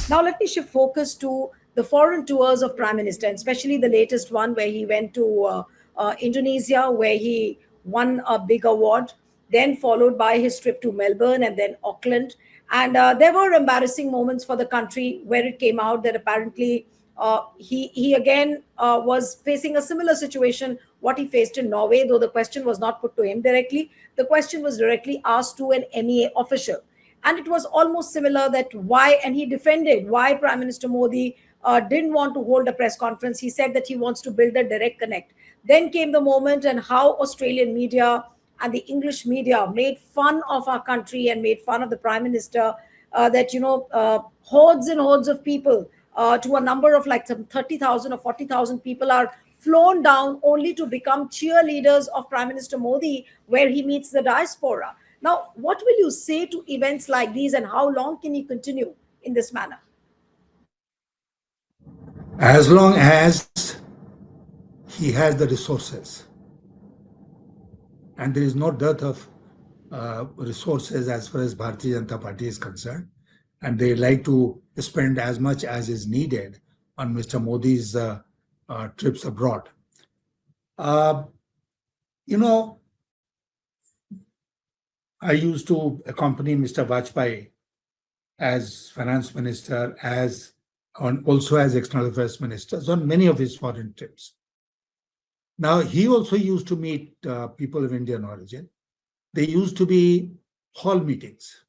Now, let me shift focus to the foreign tours of Prime Minister, and especially the latest one where he went to Indonesia, where he won a big award, then followed by his trip to Melbourne and then Auckland. And there were embarrassing moments for the country where it came out that apparently he again was facing a similar situation what he faced in Norway, though the question was not put to him directly. The question was directly asked to an MEA official, and it was almost similar that why, and he defended why Prime Minister Modi didn't want to hold a press conference. He said that he wants to build a direct connect. Then came the moment and how Australian media and the English media made fun of our country and made fun of the Prime Minister, that hordes and hordes of people, to a number of like some 30,000 or 40,000 people are flown down only to become cheerleaders of Prime Minister Modi where he meets the diaspora. Now, what will you say to events like these, and how long can he continue in this manner? As long as he has the resources, and there is no dearth of resources as far as Bharatiya Janata Party is concerned, and they like to spend as much as is needed on Mr. Modi's trips abroad. I used to accompany Mr. Vajpayee as finance minister, also as external affairs ministers on many of his foreign trips. Now, he also used to meet people of Indian origin. They used to be hall meetings.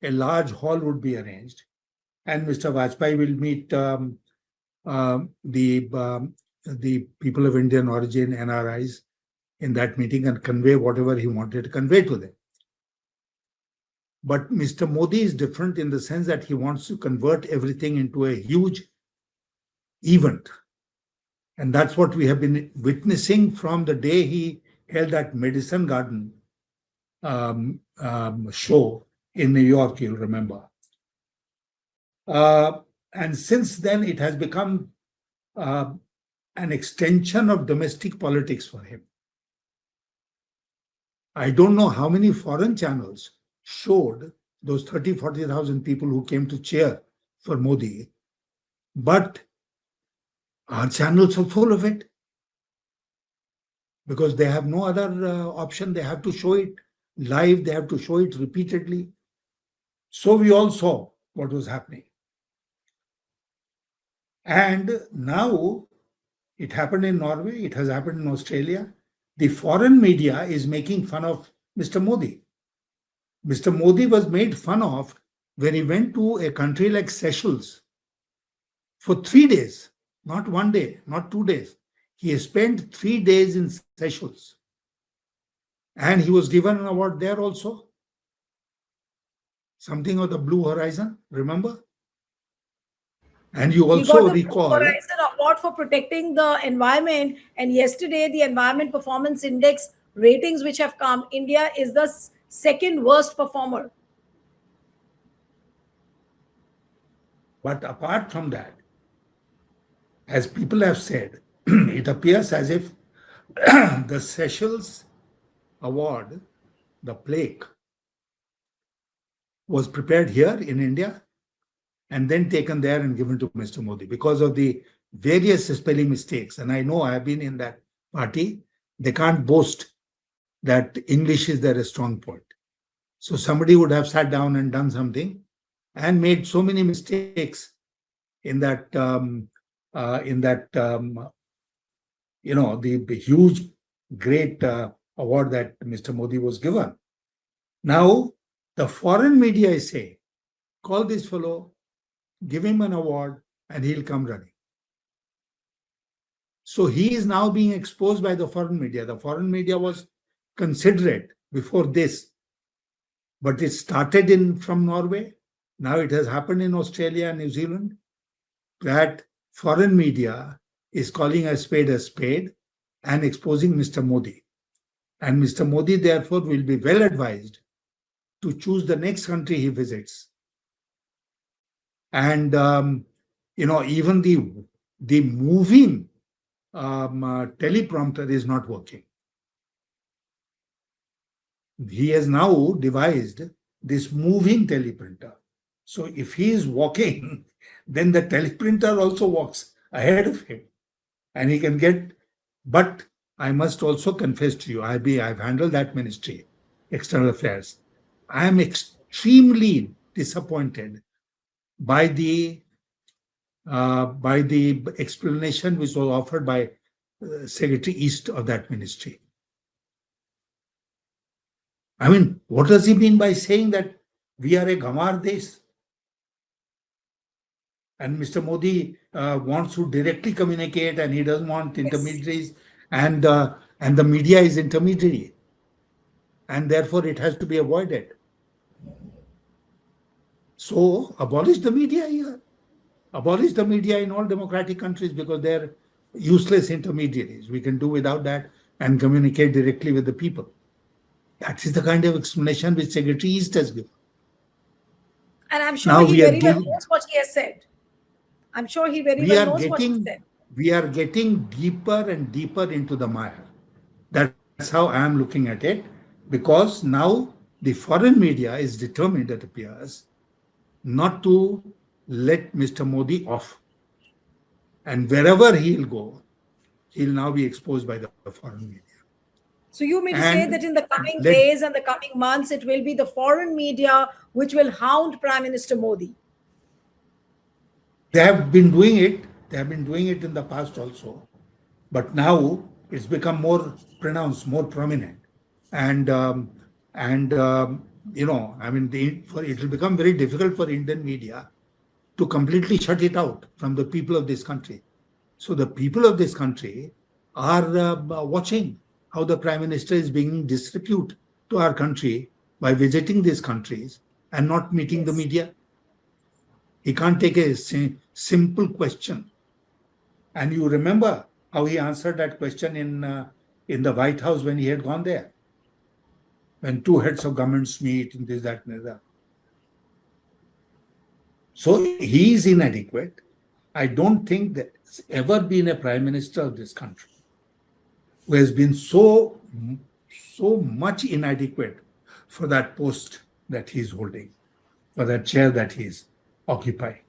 A large hall would be arranged, and Mr. Vajpayee will meet the people of Indian origin, NRIs, in that meeting and convey whatever he wanted to convey to them. But Mr. Modi is different in the sense that he wants to convert everything into a huge event. And that's what we have been witnessing from the day he held that Medicine Garden show in New York, you'll remember. And since then, it has become an extension of domestic politics for him. I don't know how many foreign channels showed those 30, 40,000 people who came to cheer for Modi, but our channels are full of it because they have no other option. They have to show it live. They have to show it repeatedly. So we all saw what was happening. And now it happened in Norway. It has happened in Australia. The foreign media is making fun of Mr. Modi. Mr. Modi was made fun of when he went to a country like Seychelles for 3 days, not 1 day, not 2 days. He spent 3 days in Seychelles. And he was given an award there also. Something of the Blue Horizon, remember? And you also recall Blue Horizon Award for protecting the environment. And yesterday, the Environment Performance Index ratings which have come, India is the second worst performer. But apart from that, as people have said, it appears as if the Seychelles Award, the plaque, was prepared here in India and then taken there and given to Mr. Modi because of the various spelling mistakes. And I know I have been in that party. They can't boast that English is their strong point. So somebody would have sat down and done something and made so many mistakes in that, the huge, great award that Mr. Modi was given. Now, the foreign media is saying, call this fellow, give him an award, and he'll come running. So he is now being exposed by the foreign media. The foreign media was considerate before this, but it started from Norway. Now it has happened in Australia and New Zealand that foreign media is calling a spade and exposing Mr. Modi. And Mr. Modi, therefore, will be well advised to choose the next country he visits. And, even the moving teleprompter is not working. He has now devised this moving teleprompter. So if he is walking, then the teleprinter also walks ahead of him, and he can get. But I must also confess to you, I've handled that ministry, external affairs. I am extremely disappointed by the explanation which was offered by Secretary East of that ministry. I mean, what does he mean by saying that we are a Gamar Desh? And Mr. Modi wants to directly communicate, and he doesn't want Yes. intermediaries, and the media is intermediary, and therefore it has to be avoided. So abolish the media here. Abolish the media in all democratic countries because they're useless intermediaries. We can do without that and communicate directly with the people. That is the kind of explanation which Secretary East has given. And I'm sure Now he very well knows what he has said. I'm sure he very we well are knows what he getting said. we are getting deeper and deeper into the mire. That's how I am looking at it, because now the foreign media is determined, it appears, not to let Mr. Modi off. And wherever he'll go, he'll now be exposed by the foreign media. So you mean to say And that in the coming let days and the coming months, it will be the foreign media which will hound Prime Minister Modi? they have been doing it. They have been doing it in the past also, but now it's become more pronounced, more prominent, and I mean, it will become very difficult for Indian media to completely shut it out from the people of this country. So the people of this country are watching how the prime minister is being disrepute to our country by visiting these countries and not meeting the Yes. media. He can't take a simple question. And you remember how he answered that question in the White House when he had gone there, when two heads of governments meet and this, that, and the other. So he is inadequate. I don't think there's ever been a prime minister of this country who has been so much inadequate for that post that he's holding, for that chair that he's occupying.